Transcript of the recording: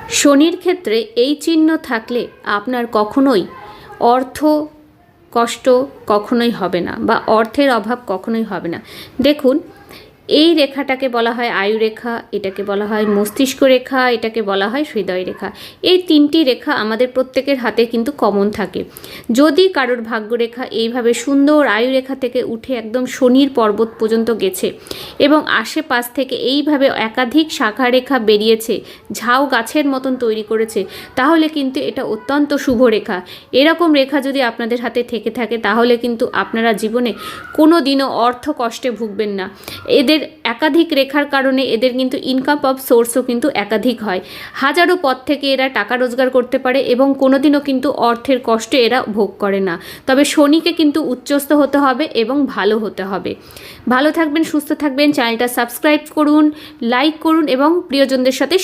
শনির ক্ষেত্রে এই চিহ্ন থাকলে আপনার কখনোই অর্থ কষ্ট কখনোই হবে না, বা অর্থের অভাব কখনোই হবে না। দেখুন, এই রেখাটাকে বলা হয় আয়ু রেখা, এটাকে বলা হয় মস্তিষ্ক রেখা, এটাকে বলা হয় হৃদয় রেখা। এই তিনটি রেখা আমাদের প্রত্যেকের হাতে কিন্তু কমন থাকে। যদি কারোর ভাগ্যরেখা এইভাবে সুন্দর আয়ু রেখা থেকে উঠে একদম শনির পর্বত পর্যন্ত গেছে এবং আশেপাশ থেকে এইভাবে একাধিক শাখা রেখা বেরিয়েছে, ঝাউ গাছের মতন তৈরি করেছে, তাহলে কিন্তু এটা অত্যন্ত শুভ রেখা। এরকম রেখা যদি আপনাদের হাতে থেকে থাকে তাহলে কিন্তু আপনারা জীবনে কোনো দিনও অর্থ কষ্টে ভুগবেন না। এদের একাধিক রেখার কারণে এদের কিন্তু ইনকাম অফ সোর্সও কিন্তু একাধিক হয়। হাজারো পথ থেকে এরা টাকা রোজগার করতে পারে এবং কোনোদিনও কিন্তু অর্থের কষ্ট এরা ভোগ করে না। তবে শনিকে কিন্তু উচ্চস্থ হতে হবে এবং ভালো হতে হবে। ভালো থাকবেন, সুস্থ থাকবেন, চ্যানেলটা সাবস্ক্রাইব করুন, লাইক করুন এবং প্রিয়জনদের সাথে